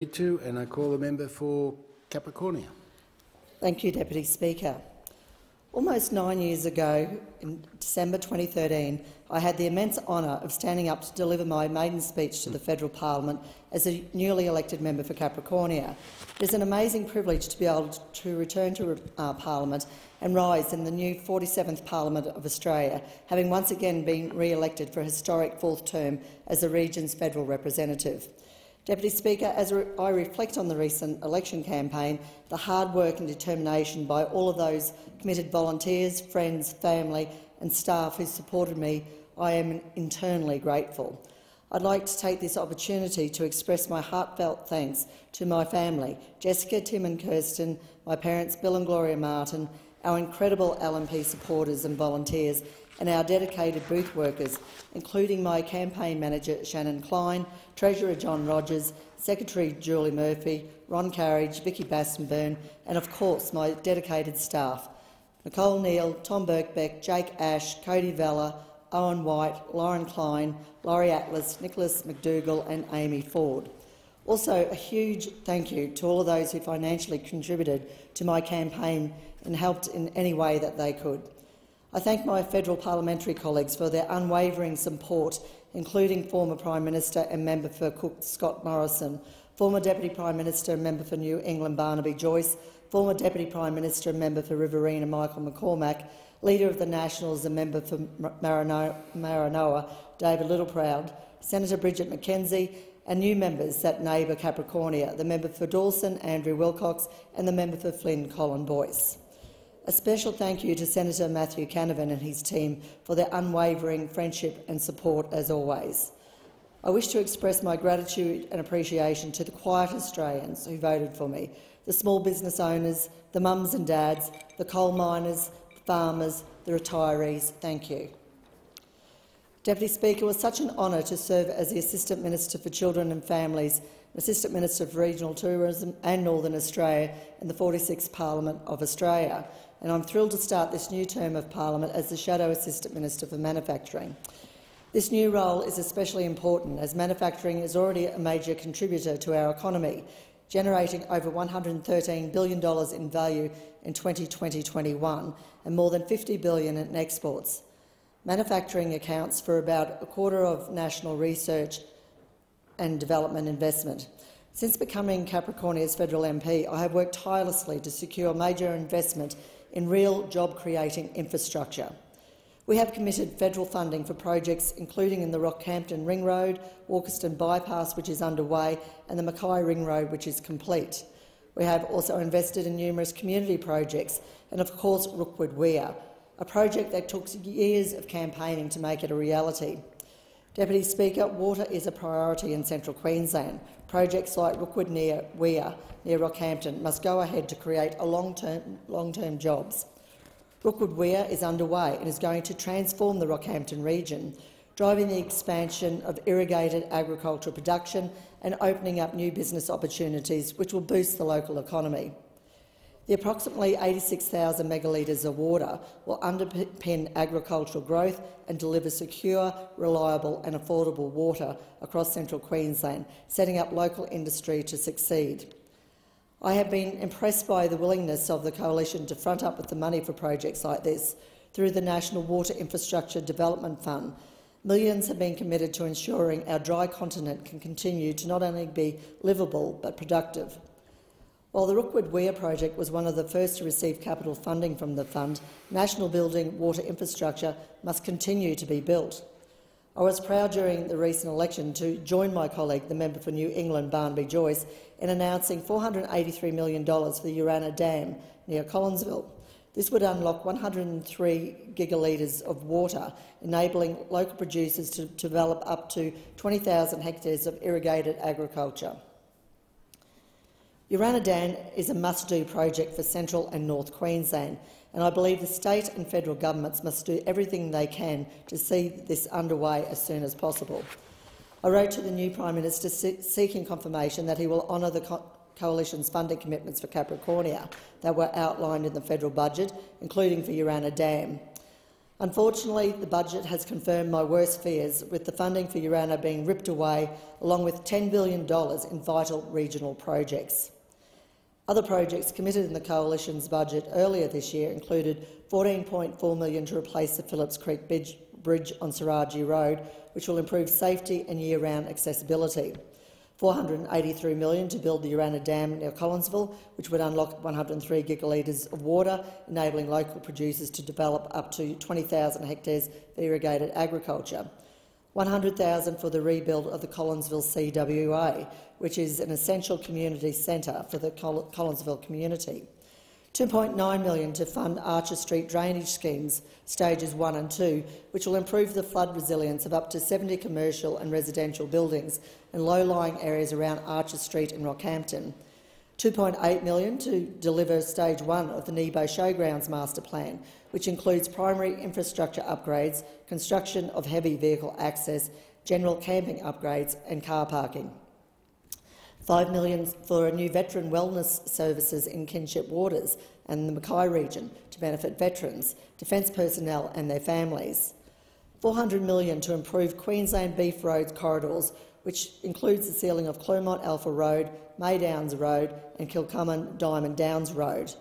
And I call the member for Capricornia. Thank you, Deputy Speaker. Almost 9 years ago, in December 2013, I had the immense honour of standing up to deliver my maiden speech to the Federal Parliament as a newly elected member for Capricornia. It is an amazing privilege to be able to return to Parliament and rise in the new 47th Parliament of Australia, having once again been re-elected for a historic fourth term as the region's federal representative. Deputy Speaker, as I reflect on the recent election campaign, the hard work and determination by all of those committed volunteers, friends, family and staff who supported me, I am internally grateful. I'd like to take this opportunity to express my heartfelt thanks to my family, Jessica, Tim and Kirsten, my parents Bill and Gloria Martin, our incredible LNP supporters and volunteers, and our dedicated booth workers, including my campaign manager Shannon Klein, Treasurer John Rogers, Secretary Julie Murphy, Ron Carriage, Vicky Bassenburn, and of course my dedicated staff, Nicole Neal, Tom Birkbeck, Jake Ash, Cody Vella, Owen White, Lauren Klein, Laurie Atlas, Nicholas McDougall and Amy Ford. Also, a huge thank you to all of those who financially contributed to my campaign and helped in any way that they could. I thank my federal parliamentary colleagues for their unwavering support, including former Prime Minister and member for Cook Scott Morrison, former Deputy Prime Minister and member for New England Barnaby Joyce, former Deputy Prime Minister and member for Riverina Michael McCormack, Leader of the Nationals and member for Maranoa David Littleproud, Senator Bridget McKenzie, and new members that neighbour Capricornia, the member for Dawson Andrew Wilcox and the member for Flynn Colin Boyce. A special thank you to Senator Matthew Canavan and his team for their unwavering friendship and support as always. I wish to express my gratitude and appreciation to the quiet Australians who voted for me, the small business owners, the mums and dads, the coal miners, the farmers, the retirees. Thank you. Deputy Speaker, it was such an honour to serve as the Assistant Minister for Children and Families, Assistant Minister for Regional Tourism and Northern Australia in the 46th Parliament of Australia, and I'm thrilled to start this new term of Parliament as the Shadow Assistant Minister for Manufacturing. This new role is especially important as manufacturing is already a major contributor to our economy, generating over $113 billion in value in 2020-21 and more than $50 billion in exports. Manufacturing accounts for about a quarter of national research and development investment. Since becoming Capricornia's federal MP, I have worked tirelessly to secure major investment in real job-creating infrastructure. We have committed federal funding for projects including in the Rockhampton Ring Road, Walkerston Bypass, which is underway, and the Mackay Ring Road, which is complete. We have also invested in numerous community projects and, of course, Rookwood Weir, a project that took years of campaigning to make it a reality. Deputy Speaker, water is a priority in central Queensland. Projects like Rookwood Weir near Rockhampton must go ahead to create long-term jobs. Rookwood Weir is underway and is going to transform the Rockhampton region, driving the expansion of irrigated agricultural production and opening up new business opportunities which will boost the local economy. The approximately 86,000 megalitres of water will underpin agricultural growth and deliver secure, reliable and affordable water across central Queensland, setting up local industry to succeed. I have been impressed by the willingness of the Coalition to front up with the money for projects like this through the National Water Infrastructure Development Fund. Millions have been committed to ensuring our dry continent can continue to not only be livable but productive. While the Rookwood Weir project was one of the first to receive capital funding from the fund, national building water infrastructure must continue to be built. I was proud during the recent election to join my colleague, the member for New England Barnaby Joyce, in announcing $483 million for the Urana Dam near Collinsville. This would unlock 103 gigalitres of water, enabling local producers to develop up to 20,000 hectares of irrigated agriculture. Urana Dam is a must-do project for central and north Queensland, and I believe the state and federal governments must do everything they can to see this underway as soon as possible. I wrote to the new Prime Minister seeking confirmation that he will honour the Coalition's funding commitments for Capricornia that were outlined in the federal budget, including for Urana Dam. Unfortunately, the budget has confirmed my worst fears, with the funding for Urana being ripped away, along with $10 billion in vital regional projects. Other projects committed in the Coalition's budget earlier this year included $14.4 million to replace the Phillips Creek Bridge on Saraji Road, which will improve safety and year-round accessibility. $483 million to build the Urana Dam near Collinsville, which would unlock 103 gigalitres of water, enabling local producers to develop up to 20,000 hectares of irrigated agriculture. $100,000 for the rebuild of the Collinsville CWA, which is an essential community centre for the Collinsville community. $2.9 million to fund Archer Street drainage schemes, stages 1 and 2, which will improve the flood resilience of up to 70 commercial and residential buildings in low-lying areas around Archer Street in Rockhampton. $2.8 million to deliver stage 1 of the Nebo Showgrounds master plan, which includes primary infrastructure upgrades, construction of heavy vehicle access, general camping upgrades and car parking. $5 million for new veteran wellness services in Kinship Waters and the Mackay region to benefit veterans, defence personnel and their families. $400 million to improve Queensland Beef Roads corridors, which includes the sealing of Clermont Alpha Road, Maydowns Road and Kilcummin Diamond Downs Road.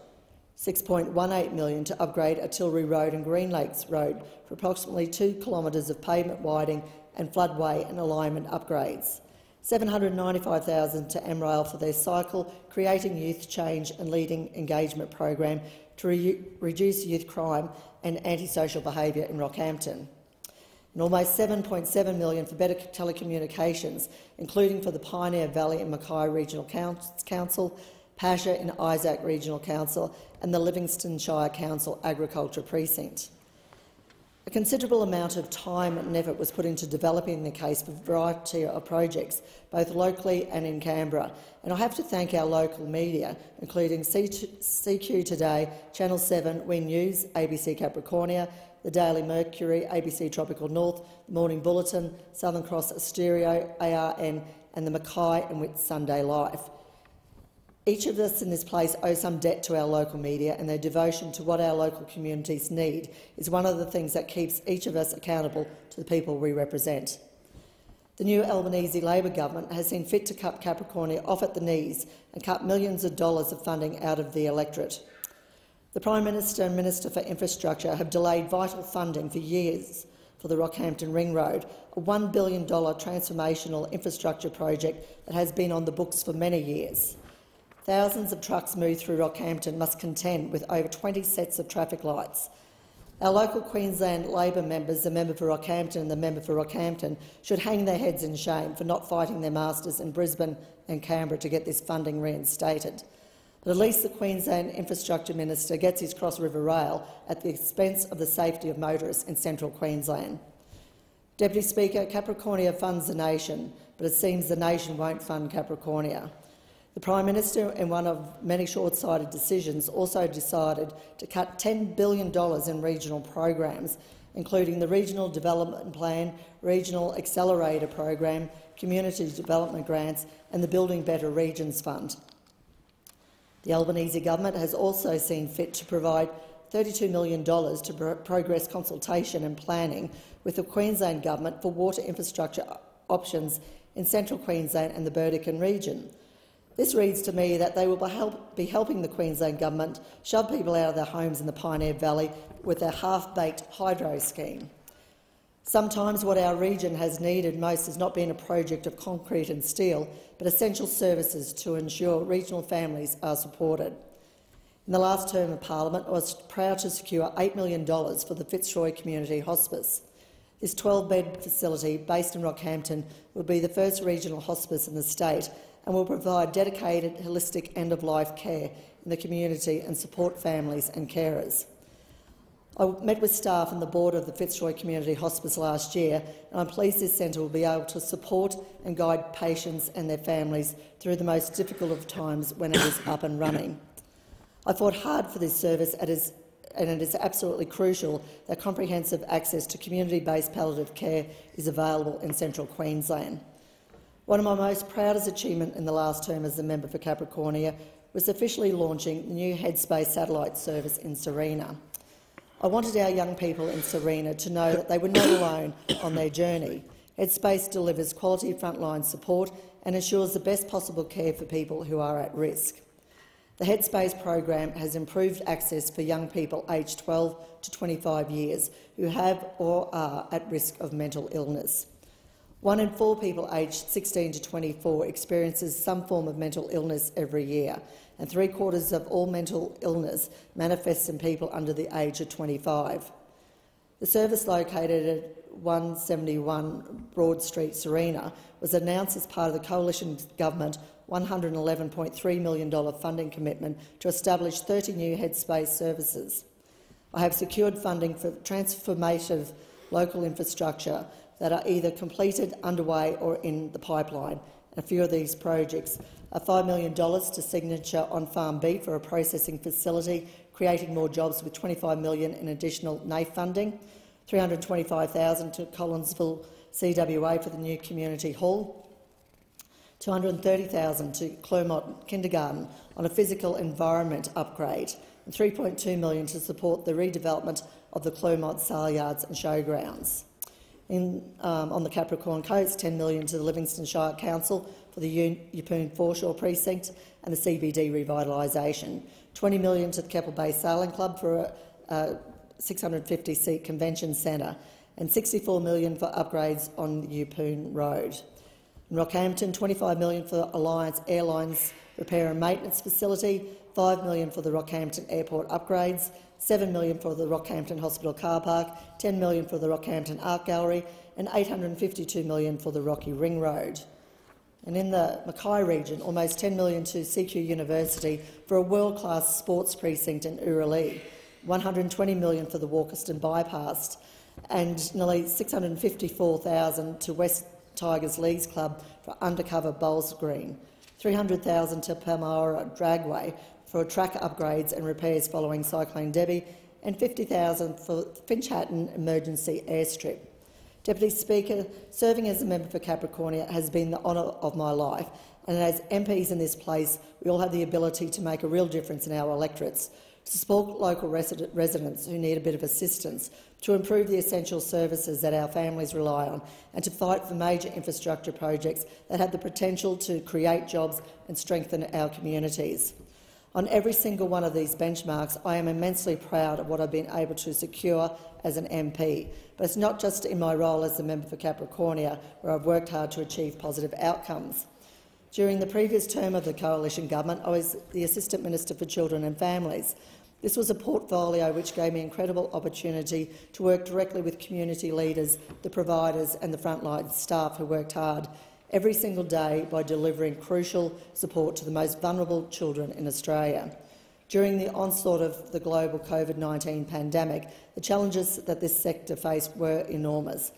$6.18 million to upgrade Artillery Road and Green Lakes Road for approximately 2 kilometres of pavement widening and floodway and alignment upgrades. $795,000 to MRAIL for their Cycle, Creating Youth Change and Leading Engagement program to reduce youth crime and antisocial behaviour in Rockhampton. And almost $7.7 million for better telecommunications, including for the Pioneer Valley and Mackay Regional Council, Pasha and Isaac Regional Council and the Livingston Shire Council Agriculture Precinct. A considerable amount of time and effort was put into developing the case for a variety of projects, both locally and in Canberra, and I have to thank our local media, including CQ Today, Channel 7, Win News, ABC Capricornia, the Daily Mercury, ABC Tropical North, the Morning Bulletin, Southern Cross Asterio, ARN and the Mackay and Whit Sunday Life. Each of us in this place owe some debt to our local media, and their devotion to what our local communities need is one of the things that keeps each of us accountable to the people we represent. The new Albanese Labor government has seen fit to cut Capricornia off at the knees and cut millions of dollars of funding out of the electorate. The Prime Minister and Minister for Infrastructure have delayed vital funding for years for the Rockhampton Ring Road, a $1 billion transformational infrastructure project that has been on the books for many years. Thousands of trucks move through Rockhampton must contend with over 20 sets of traffic lights. Our local Queensland Labor members, the member for Rockhampton and the member for Rockhampton, should hang their heads in shame for not fighting their masters in Brisbane and Canberra to get this funding reinstated. But at least the Queensland Infrastructure Minister gets his Cross River Rail at the expense of the safety of motorists in central Queensland. Deputy Speaker, Capricornia funds the nation, but it seems the nation won't fund Capricornia. The Prime Minister, in one of many short-sighted decisions, also decided to cut $10 billion in regional programs, including the Regional Development Plan, Regional Accelerator Program, Community Development Grants and the Building Better Regions Fund. The Albanese government has also seen fit to provide $32 million to progress consultation and planning with the Queensland Government for water infrastructure options in central Queensland and the Burdekin region. This reads to me that they will be helping the Queensland Government shove people out of their homes in the Pioneer Valley with their half-baked hydro scheme. Sometimes what our region has needed most has not been a project of concrete and steel, but essential services to ensure regional families are supported. In the last term of Parliament, I was proud to secure $8 million for the Fitzroy Community Hospice. This 12-bed facility, based in Rockhampton, will be the first regional hospice in the state and will provide dedicated, holistic end-of-life care in the community and support families and carers. I met with staff and the board of the Fitzroy Community Hospice last year, and I'm pleased this centre will be able to support and guide patients and their families through the most difficult of times when it is up and running. I fought hard for this service, and it is absolutely crucial that comprehensive access to community-based palliative care is available in central Queensland. One of my most proudest achievements in the last term as the member for Capricornia was officially launching the new Headspace satellite service in Serena. I wanted our young people in Serena to know that they were not alone on their journey. Headspace delivers quality frontline support and ensures the best possible care for people who are at risk. The Headspace program has improved access for young people aged 12 to 25 years who have or are at risk of mental illness. 1 in 4 people aged 16 to 24 experiences some form of mental illness every year, and 3/4 of all mental illness manifests in people under the age of 25. The service, located at 171 Broad Street, Serena, was announced as part of the Coalition Government $111.3 million funding commitment to establish 30 new Headspace services. I have secured funding for transformative local infrastructure that are either completed, underway or in the pipeline. A few of these projects are $5 million to Signature on Farm Beef for a processing facility, creating more jobs with $25 million in additional NAIF funding, $325,000 to Collinsville CWA for the new community hall, $230,000 to Clermont Kindergarten on a physical environment upgrade, and $3.2 million to support the redevelopment of the Clermont sale yards and showgrounds. On the Capricorn Coast, $10 million to the Livingston Shire Council for the Yeppoon Foreshore Precinct and the CBD revitalisation, $20 million to the Keppel Bay Sailing Club for a 650-seat convention centre, and $64 million for upgrades on the Yeppoon Road. In Rockhampton, $25 million for the Alliance Airlines repair and maintenance facility, $5 million for the Rockhampton Airport upgrades, $7 million for the Rockhampton Hospital car park, $10 million for the Rockhampton Art Gallery and $852 million for the Rocky Ring Road. And in the Mackay region, almost $10 million to CQ University for a world-class sports precinct in Uralee, $120 million for the Walkerston Bypass and nearly $654,000 to West Tigers Leagues Club for undercover bowls green, $300,000 to Palmyra Dragway for track upgrades and repairs following Cyclone Debbie, and $50,000 for Finch Hatton Emergency Airstrip. Deputy Speaker, serving as a member for Capricornia has been the honour of my life, and as MPs in this place, we all have the ability to make a real difference in our electorates, to support local residents who need a bit of assistance, to improve the essential services that our families rely on, and to fight for major infrastructure projects that have the potential to create jobs and strengthen our communities. On every single one of these benchmarks, I am immensely proud of what I've been able to secure as an MP, but it's not just in my role as a member for Capricornia, where I've worked hard to achieve positive outcomes. During the previous term of the Coalition Government, I was the Assistant Minister for Children and Families. This was a portfolio which gave me incredible opportunity to work directly with community leaders, the providers and the frontline staff who worked hard every single day by delivering crucial support to the most vulnerable children in Australia. During the onslaught of the global COVID-19 pandemic, the challenges that this sector faced were enormous.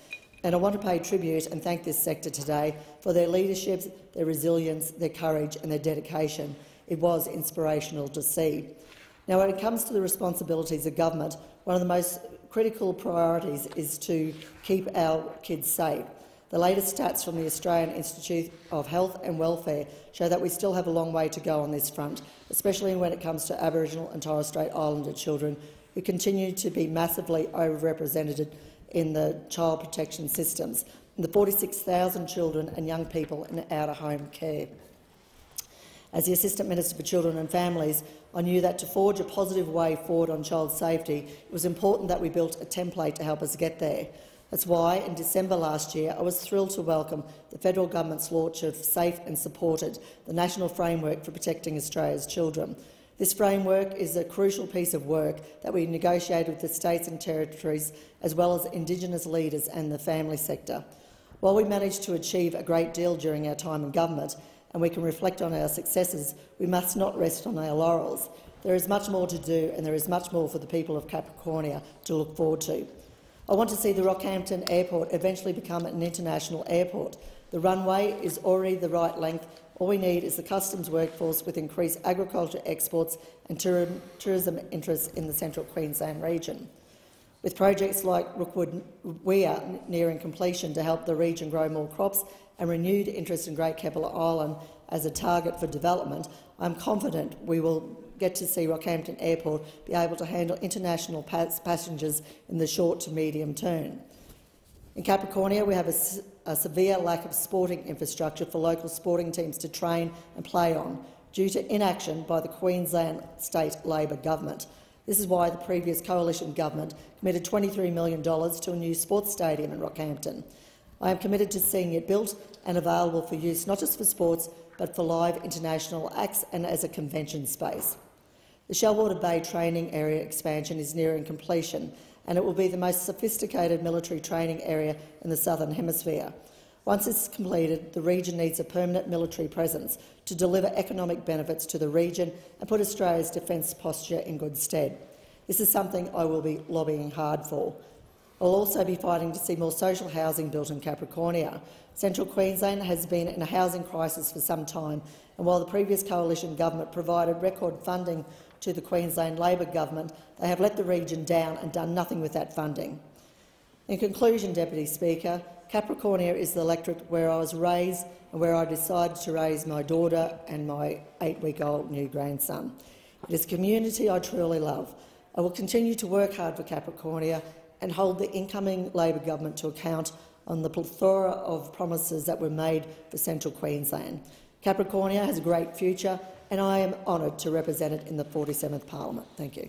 And I want to pay tribute and thank this sector today for their leadership, their resilience, their courage and their dedication. It was inspirational to see. Now, when it comes to the responsibilities of government, one of the most critical priorities is to keep our kids safe. The latest stats from the Australian Institute of Health and Welfare show that we still have a long way to go on this front, especially when it comes to Aboriginal and Torres Strait Islander children, who continue to be massively overrepresented in the child protection systems, and the 46,000 children and young people in out-of-home care. As the Assistant Minister for Children and Families, I knew that to forge a positive way forward on child safety, it was important that we built a template to help us get there. That's why, in December last year, I was thrilled to welcome the federal government's launch of Safe and Supported, the National Framework for Protecting Australia's Children. This framework is a crucial piece of work that we negotiated with the states and territories, as well as Indigenous leaders and the family sector. While we managed to achieve a great deal during our time in government, and we can reflect on our successes, we must not rest on our laurels. There is much more to do, and there is much more for the people of Capricornia to look forward to. I want to see the Rockhampton Airport eventually become an international airport. The runway is already the right length. All we need is the customs workforce with increased agriculture exports and tourism interests in the central Queensland region. With projects like Rookwood Weir nearing completion to help the region grow more crops and renewed interest in Great Keppel Island, as a target for development, I'm confident we will get to see Rockhampton Airport be able to handle international passengers in the short to medium term. In Capricornia, we have a severe lack of sporting infrastructure for local sporting teams to train and play on due to inaction by the Queensland State Labor Government. This is why the previous coalition government committed $23 million to a new sports stadium in Rockhampton. I am committed to seeing it built and available for use not just for sports but for live international acts and as a convention space. The Shellwater Bay training area expansion is nearing completion, and it will be the most sophisticated military training area in the Southern Hemisphere. Once it's completed, the region needs a permanent military presence to deliver economic benefits to the region and put Australia's defence posture in good stead. This is something I will be lobbying hard for. I'll also be fighting to see more social housing built in Capricornia. Central Queensland has been in a housing crisis for some time, and while the previous coalition government provided record funding to the Queensland Labor government, they have let the region down and done nothing with that funding. In conclusion, Deputy Speaker, Capricornia is the electorate where I was raised and where I decided to raise my daughter and my 8-week-old new grandson. It is a community I truly love. I will continue to work hard for Capricornia and hold the incoming Labor government to account on the plethora of promises that were made for Central Queensland. Capricornia has a great future, and I am honoured to represent it in the 47th Parliament. Thank you.